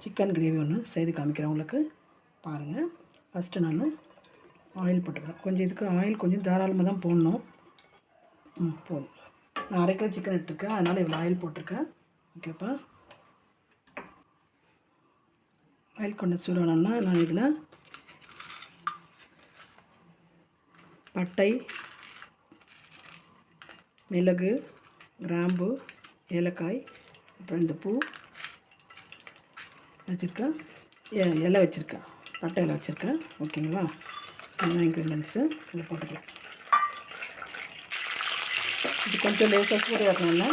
Chicken gravy ஒன்று செய்து காமிக்கிறேன் உங்களுக்கு. பாருங்கள். ஃபஸ்ட்டு நான் ஆயில் போட்டுக்கிறேன். கொஞ்சம் இதுக்கு ஆயில் கொஞ்சம் தாராளமாக தான் போடணும். போதும். நான் 1/2 கிலோ சிக்கன் எடுத்துருக்கேன், அதனால் இவ்வளோ ஆயில் போட்டிருக்கேன். ஓகேப்பா. ஆயில் கொஞ்சம் சூடணும்னா நான் இதில் பட்டை, மிளகு, கிராம்பு, ஏலக்காய், அப்புறம் இந்த பூ வச்சுருக்கேன், இலை வச்சுருக்கேன், பட்டை இலை வச்சுருக்கேன். ஓகேங்களா. எல்லா இன்க்ரீடியன்ட்ஸு இதில் போட்டுக்கலாம். இது கொஞ்சம் லேசாக சூடு வரணும்னா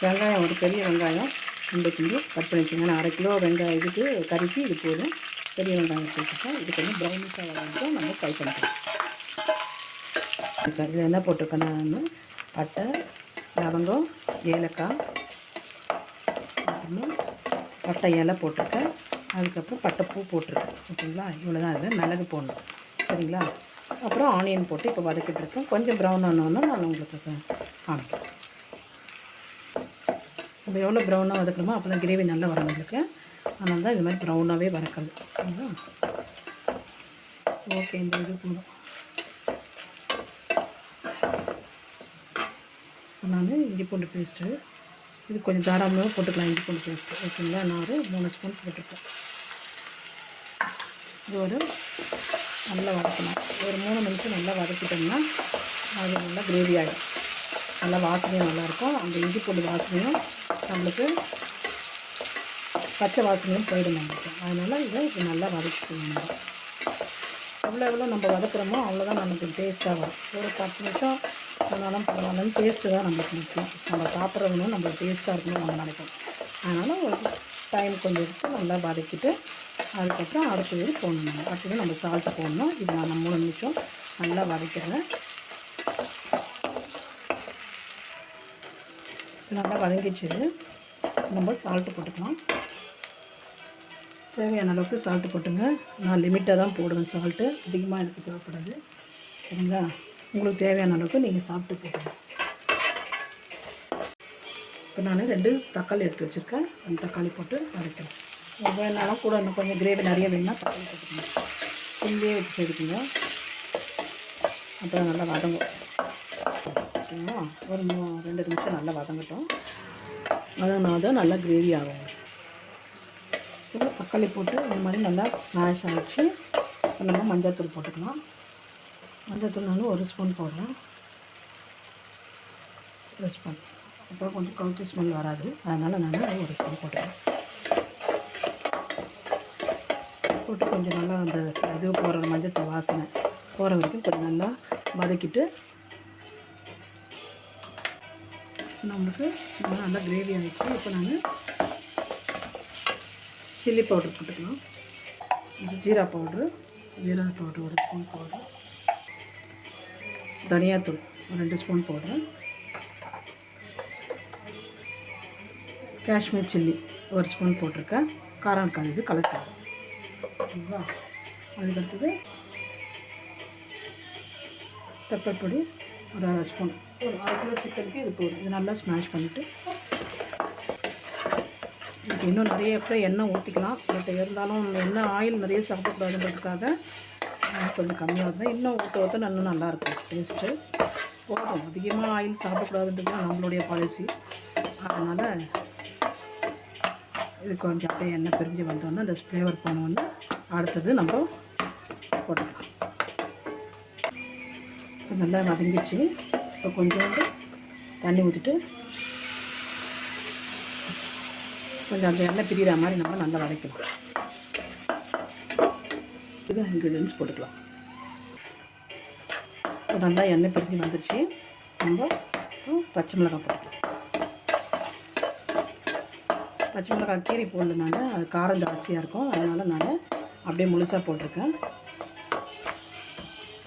வெங்காயம், ஒரு பெரிய வெங்காயம் 2 கிலோ கட் பண்ணி வச்சுங்க. நான் 1/2 கிலோ வெங்காயம் இதுக்கு கறிக்கு இது போதும். பெரிய வெங்காயம் வச்சுருக்கேன். இது கொஞ்சம் ப்ரௌனிஷாக வரைக்கும் நம்ம ஃப்ரை பண்ணிக்கலாம். இது என்ன போட்டிருக்கேன் நான், பட்டை, லவங்கம், ஏலக்காய், அப்புறமா பட்டை இலை போட்டிருக்கேன். அதுக்கப்புறம் பட்டை பூ போட்டிருக்கேன். ஓகேங்களா. இவ்வளோ தான். இது மிளகு போடணும். சரிங்களா. அப்புறம் ஆனியன் போட்டு இப்போ வதக்கிட்டுருக்கேன். கொஞ்சம் ப்ரௌன் ஆனோன்னா நான் உங்களுக்கு காமிக்கிறேன். நம்ம எவ்வளோ ப்ரௌனாக வதக்கணுமோ அப்போ தான் கிரேவி நல்லா வரும் உங்களுக்கு. அதனால தான் இது மாதிரி ப்ரௌனாகவே வதக்கிறது. சரிங்களா. ஓகே. இந்த இது போதும். நான் இஞ்சி பூண்டு பேஸ்ட்டு இது கொஞ்சம் தாராளமாக போட்டுக்கலாம். இஞ்சி பூண்டு பேஸ்ட்டு. ஓகேங்களா. நான் ஒரு 3 ஸ்பூன் போட்டிருக்கேன். இது ஒரு நல்லா வதக்கணும். ஒரு 3 நிமிஷம் நல்லா வதக்கிட்டோம்னா அது நல்லா கிரேவி ஆகிடும். நல்லா வாசனையும் நல்லாயிருக்கும். அந்த இஞ்சி பூண்டு வாசனையும் நம்மளுக்கு பச்சை வாசனையும் போயிடும் நம்மளுக்கு. அதனால் இதை இது நல்லா வதக்கிக்கணும். எவ்வளோ நம்ம வதக்குறோமோ அவ்வளோதான் நமக்கு டேஸ்ட்டாக வரும். ஒரு 10 நிமிஷம் ஆனாலும் பரவாயில்லன்னு டேஸ்ட்டு தான் நம்மளுக்கு முக்கியம். நம்ம சாப்பிட்றவங்களும் நம்மளுக்கு டேஸ்ட்டாக இருக்கணும்னு நம்ம நினைப்போம். அதனால் ஒரு டைம் கொஞ்சம் எடுத்து நல்லா வதக்கிட்டு அதுக்கப்புறம் அடுத்தது போடணும். அடுத்தது நம்ம சால்ட்டு போடணும். இது நான் 3 நிமிஷம் நல்லா வதக்கிறேன். நல்லா வதங்கிச்சு. நம்ம சால்ட்டு போட்டுக்கலாம். தேவையான அளவுக்கு சால்ட்டு போட்டுங்க. நான் லிமிட்டாக தான் போடுவேன். சால்ட்டு அதிகமாக எனக்கு தேவைப்படாது. சரிங்களா. உங்களுக்கு தேவையான அளவுக்கு நீங்கள் சாப்பிட்டு போட்டுங்க. இப்போ நான் 2 தக்காளி எடுத்து வச்சுருக்கேன். அந்த தக்காளி போட்டு வதக்கிறேன். வேணாலும் கூட இன்னும் கொஞ்சம் கிரேவி நிறைய வேணும்னா தக்காளி போட்டுக்கணும். சில்லியே வச்சு எடுக்குங்க. அப்புறம் நல்லா வதங்கும். ஓகேங்களா. ஒரு 2 நிமிஷம் நல்லா வதங்கட்டும். வதங்கினா தான் நல்லா கிரேவி ஆகும். இப்போ தக்காளி போட்டு இந்த மாதிரி நல்லா ஸ்மாஷ் ஆகிடுச்சு. நம்ம மஞ்சள்தூள் போட்டுக்கலாம். மஞ்சள்தூள் நான் 1 ஸ்பூன் போடுறேன். 1 ஸ்பூன். அப்புறம் கொஞ்சம் கவுச்சி ஸ்மெல் வராது. அதனால் நான் 1 ஸ்பூன் போட்டுக்கிறேன். போட்டு கொஞ்சம் நல்லா அந்த இது போகிற மஞ்சள் வாசனை போகிற வரைக்கும் கொஞ்சம் நல்லா வதக்கிட்டு நம்மளுக்கு நல்லா கிரேவி ஆகிடுச்சு. இப்போ நான் சில்லி பவுடர் போட்டுக்கலாம். இது ஜீரா பவுட்ரு 1 ஸ்பூன் பவுட்ரு, தனியாத்தூள் 2 ஸ்பூன் போடுறேன், காஷ்மீர் சில்லி 1 ஸ்பூன் போட்டிருக்கேன். காரம் இருக்காது, இது கலக்கலாம். ஓகேங்களா. அதுக்கடுத்தது பெப்பர் பொடி ஒரு 1/2 ஸ்பூன். ஒரு 1/2 கிலோ சிக்கனுக்கு இது போதும். இது நல்லா ஸ்மாஷ் பண்ணிவிட்டு இதுக்கு இன்னும் நிறைய கூட எண்ணெய் ஊற்றிக்கலாம். பட் இருந்தாலும் எண்ணெய் ஆயில் நிறைய சாப்பிடக்கூடாதுன்றதுக்காக கொஞ்சம் கம்மியாக இருந்தால் இன்னும் ஊற்ற இன்னும் நல்லாயிருக்கும் டேஸ்ட்டு. போதும். அதிகமாக ஆயில் சாப்பிடக்கூடாதுன்றது தான் நம்மளுடைய பாலிசி. அதனால் இது கொஞ்சம் அப்படியே எண்ணெய் பிரிஞ்சு வந்தோன்னா அந்த ஃப்ளேவர் போனோன்னா அடுத்தது நம்ம போட்டுக்கலாம். இப்போ நல்லா வதங்கிச்சு. இப்போ கொஞ்சோண்டு தண்ணி ஊற்றிட்டு கொஞ்சம் அந்த எண்ணெய் பிரிகிற மாதிரி நம்ம நல்லா வதக்கலாம். இது இன்க்ரீடியன்ஸ் போட்டுக்கலாம். இப்போ நல்லா எண்ணெய் பிரிஞ்சு வந்துடுச்சு. நம்ம பச்சை மிளகாய் போட்டுக்கலாம். பச்சை மிளகாய் கீரி போடல, நான் அது காரம் ஜாஸ்தியாக இருக்கும். அதனால் நான் அப்படியே முழுசாக போட்டிருக்கேன்.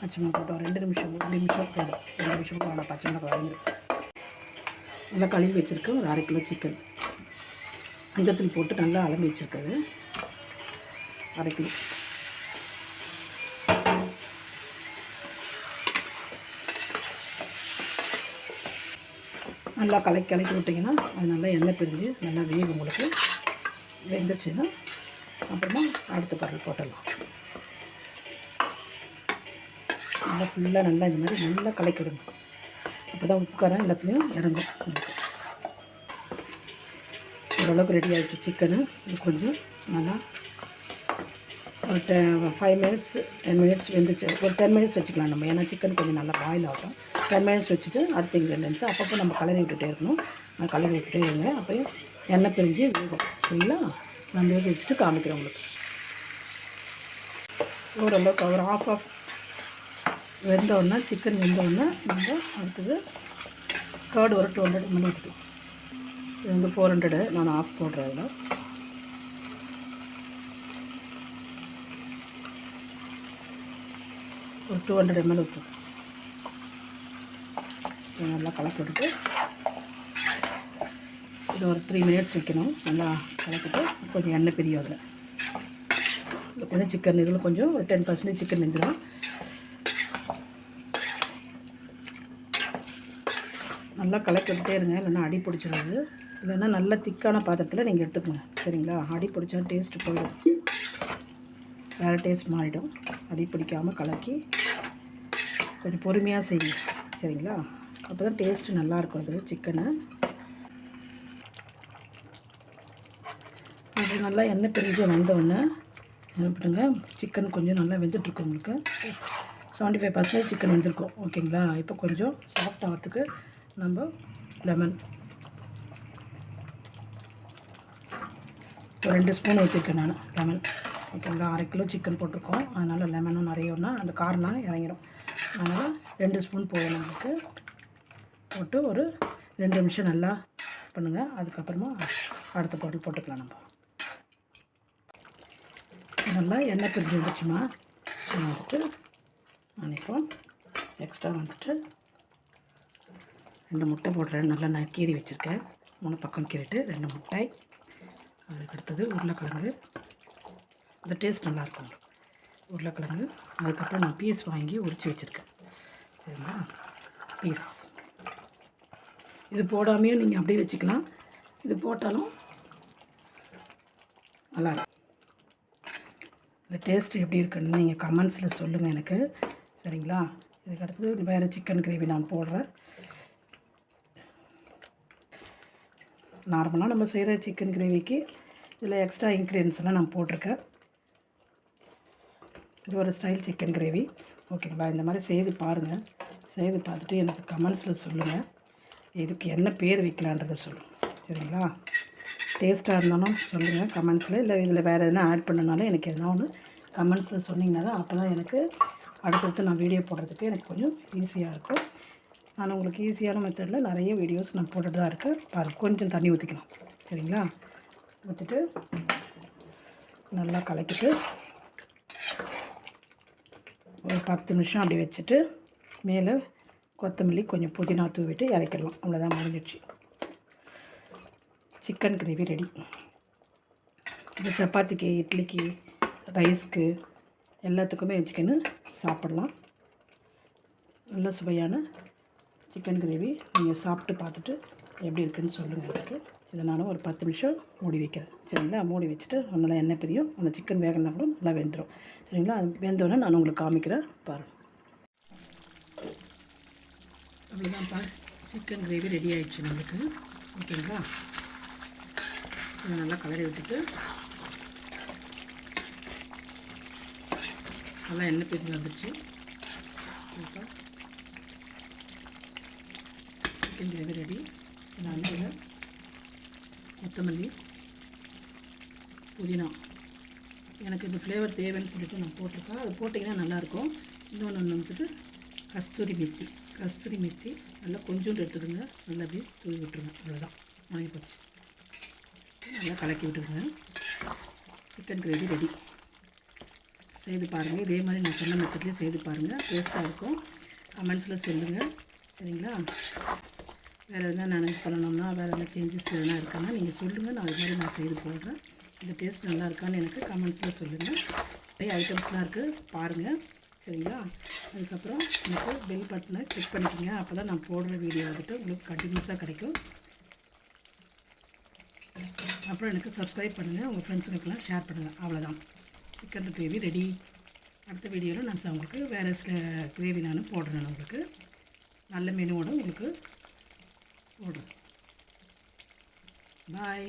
பச்சை மிளகாய் போட்டோம் 2 நிமிஷம் 1 நிமிஷம் போதும். 2 நிமிஷம் நல்லா பச்சை மிளகாய் வதங்கிடும். நல்லா கழுவி வச்சுருக்கேன். ஒரு 1/2 கிலோ சிக்கன் மஞ்சத்தூள் போட்டு நல்லா அலம்பி வச்சுருக்காது. 1/2 கிலோ. நல்லா கலக்கி விட்டிங்கன்னா அது நல்லா எண்ணெய் பிரிஞ்சு நல்லா வேகும் உங்களுக்கு. வெந்துச்சுன்னா அப்புறமா அடுத்த பொருள் போட்டுடலாம். நல்லா ஃபுல்லாக நல்லா இந்த மாதிரி நல்லா கலக்கி விடுங்க. அப்போ தான் உட்காரம் எல்லாத்துலேயும் இறங்கும். ஓரளவுக்கு ரெடி ஆகிடுச்சு சிக்கனு. இது கொஞ்சம் நல்லா ஒரு 5 மினிட்ஸ் 10 மினிட்ஸ் வெந்துச்சு. ஒரு 10 மினிட்ஸ் வச்சுக்கலாம் நம்ம, ஏன்னா சிக்கன் கொஞ்சம் நல்லா பாயில் ஆகட்டும். 10 மினிட்ஸ் வச்சுட்டு அடுத்த இன்க்ரீடியன்ஸ் அப்பப்போ நம்ம கலரி விட்டுட்டே இருக்கணும். நான் கலரி விட்டுட்டே இருங்க, அப்போயும் எண்ணெய் பிரிஞ்சு வேகும். சரிங்களா? நான் வேக வச்சுட்டு காமிக்கிறேன் உங்களுக்கு. ஓரளவுக்கு ஒரு ஆஃப் வெந்தோடனே சிக்கன் வெந்தோடனே நம்ம அடுத்தது கர்டு ஒரு 200 ml ஊற்றிக்கலாம். இது வந்து 400, நான் ஆஃப் போடுறேன். அதில் ஒரு 200 ml ஊற்றுவோம். நல்லா கலக்கி விட்டுட்டு இது ஒரு 3 மினிட்ஸ் வைக்கணும். நல்லா கலக்கிட்டு கொஞ்சம் எண்ணெய் பிரியும். அதில் கொஞ்சம் சிக்கன் இதில் கொஞ்சம் ஒரு 10% சிக்கன் வெந்துடும். நல்லா கலக்கி விட்டுட்டே இருங்க, இல்லைன்னா அடி பிடிச்சிடுது. இல்லைன்னா நல்ல திக்கான பாத்திரத்தில் நீங்கள் எடுத்துக்கோங்க. சரிங்களா? அடி பிடிச்சா டேஸ்ட்டு போயிடும், வேறு டேஸ்ட் மாறிடும். அடி பிடிக்காமல் கலக்கி கொஞ்சம் பொறுமையாக செய்யுங்க. சரிங்களா? அப்போ தான் டேஸ்ட்டு நல்லாயிருக்கும். அது சிக்கனு அது நல்லா எண்ணெய் பிரிஞ்சு வந்தோடனே என்ன பண்ணுங்க, சிக்கன் கொஞ்சம் நல்லா வெந்துட்டுருக்கும். உங்களுக்கு 75% சிக்கன் வெந்திருக்கும். ஓகேங்களா? இப்போ கொஞ்சம் சாஃப்ட் ஆகிறதுக்கு நம்ம லெமன் ஒரு 2 ஸ்பூன் ஊற்றிருக்கேன் நான் லெமன். ஓகேங்களா? 1/2 கிலோ சிக்கன் போட்டிருக்கோம், அதனால் லெமனும் நிறையனா அந்த காரம்லாம் இறங்கிடும். அதனால் 2 ஸ்பூன் போதும் நம்மளுக்கு. போட்டு ஒரு 2 நிமிஷம் நல்லா பண்ணுங்கள். அதுக்கப்புறமா அடுத்த பொருள் போட்டுக்கலாம். நம்ம நல்லா எண்ணெய் பிரிஞ்சு வந்துச்சுமா வந்துட்டு நான் இப்போ எக்ஸ்ட்ரா வந்துட்டு 2 முட்டை போடுறேன். நல்லா நான் கீறி வச்சுருக்கேன். 3 பக்கம் கீறிட்டு 2 முட்டை. அதுக்கு அடுத்தது உருளைக்கிழங்கு. அந்த டேஸ்ட் நல்லாயிருக்கும் உருளைக்கிழங்கு. அதுக்கப்புறம் நான் பீஸ் வாங்கி உரித்து வச்சுருக்கேன். சரிங்களா? பீஸ் இது போடாமையும் நீங்கள் அப்படியே வச்சுக்கலாம். இது போட்டாலும் நல்லாயிருக்கும். இந்த டேஸ்ட்டு எப்படி இருக்குன்னு நீங்கள் கமெண்ட்ஸில் சொல்லுங்கள் எனக்கு. சரிங்களா? இதுக்கு அடுத்தது வேறு சிக்கன் கிரேவி நான் போடுறேன். நார்மலாக நம்ம செய்கிற சிக்கன் கிரேவிக்கு இதில் எக்ஸ்ட்ரா இன்க்ரீடியன்ஸ்லாம் நான் போட்டிருக்கேன். இது ஒரு ஸ்டைல் சிக்கன் கிரேவி. ஓகேங்களா? இந்த மாதிரி செய்து பாருங்கள். செய்து பார்த்துட்டு எனக்கு கமெண்ட்ஸில் சொல்லுங்கள். இதுக்கு என்ன பேர் வைக்கலான்றதை சொல்லுங்கள். சரிங்களா? டேஸ்ட்டாக இருந்தாலும் சொல்லுங்கள் கமெண்ட்ஸில். இல்லை இதில் வேறு எதுனா ஆட் பண்ணனாலும் எனக்கு எதனா ஒன்று கமெண்ட்ஸில் சொன்னிங்கன்னா தான் அப்போ தான் எனக்கு அடுத்தடுத்து நான் வீடியோ போடுறதுக்கு எனக்கு கொஞ்சம் ஈஸியாக இருக்கும். நான் உங்களுக்கு ஈஸியான மெத்தடில் நிறைய வீடியோஸ் நான் போட்டுட்டு தான் இருக்கேன். பாருங்கள், கொஞ்சம் தண்ணி ஊற்றிக்கலாம். சரிங்களா? ஊற்றிட்டு நல்லா கலக்கிட்டு ஒரு 10 நிமிஷம் அப்படி வச்சுட்டு மேலே கொத்தமல்லி கொஞ்சம் புதினா தூவிட்டு இறக்கிடலாம். அவ்வளோதான், முடிஞ்சிடுச்சு. Chicken gravy ready. இது சப்பாத்திக்கு, இட்லிக்கு, ரைஸ்க்கு எல்லாத்துக்குமே வச்சுக்கின்னு சாப்பிட்லாம். நல்ல சுவையான சிக்கன் கிரேவி. நீங்கள் சாப்பிட்டு பார்த்துட்டு எப்படி இருக்குதுன்னு சொல்லுங்கள் எனக்கு. இதை நான் ஒரு 10 நிமிஷம் மூடி வைக்கிறேன். சரிங்களா? மூடி வச்சுட்டு நல்லா எண்ணெய் பிரியும். அந்த சிக்கன் வேகனா கூட நல்லா வெந்துடும். சரிங்களா? அது வெந்தோடனே நான் உங்களுக்கு காமிக்கிறேன் பாருங்கள். அவ்வளோதான்ப்பா, சிக்கன் கிரேவி ரெடி ஆகிடுச்சு நம்மளுக்கு. ஓகேங்களா? இதை நல்லா கலரி விட்டுட்டு நல்லா எண்ணெய் பிரிஞ்சு வந்துடுச்சு. Chicken gravy ready. நான் இதில் கொத்தமல்லி, புதினா எனக்கு இந்த ஃப்ளேவர் தேவைன்னு சொல்லிட்டு நான் போட்டிருக்கேன். அது போட்டிங்கன்னா நல்லாயிருக்கும். இன்னொன்று வந்துட்டு கஸ்தூரி மெத்தி நல்லா கொஞ்சோண்டு எடுத்துடுங்க. நல்லா அப்படியே தூவி விட்டுருங்க. அவ்வளோதான், வாங்கி போச்சு. நல்லா கலக்கி விட்டுருங்க. Chicken gravy ready. செய்து பாருங்கள். இதே மாதிரி நான் சொன்ன மெத்தட்லேயே செய்து பாருங்கள். டேஸ்ட்டாக இருக்கும். கமெண்ட்ஸில் சொல்லுங்கள். சரிங்களா? வேறு எதுனா நான் பண்ணணும்னா வேறு எதனா சேஞ்சஸ் எதுனா இருக்கான்னா நீங்கள் சொல்லுங்கள். நான் அது மாதிரி நான் செய்து போடுறேன். இந்த டேஸ்ட் நல்லா இருக்கான்னு எனக்கு கமெண்ட்ஸில் சொல்லுங்கள். நிறைய ஐட்டம்ஸ்லாம் இருக்குது, பாருங்கள். சரிங்களா? அதுக்கப்புறம் எனக்கு பெல் பட்டனை கிளிக் பண்ணிக்கோங்க. அப்போ தான் நான் போடுற வீடியோ வந்துட்டு உங்களுக்கு கண்டினியூஸாக கிடைக்கும். அப்புறம் எனக்கு சப்ஸ்கிரைப் பண்ணுங்கள், உங்கள் ஃப்ரெண்ட்ஸுங்களுக்கெல்லாம் ஷேர் பண்ணுங்கள். அவ்வளோதான், சிக்கன் கிரேவி ரெடி. அடுத்த வீடியோவில் நான் உங்களுக்கு வேறு கிரேவி நான் போடுறேன். உங்களுக்கு நல்ல மெனுவோடு உங்களுக்கு போடுறேன். பாய்.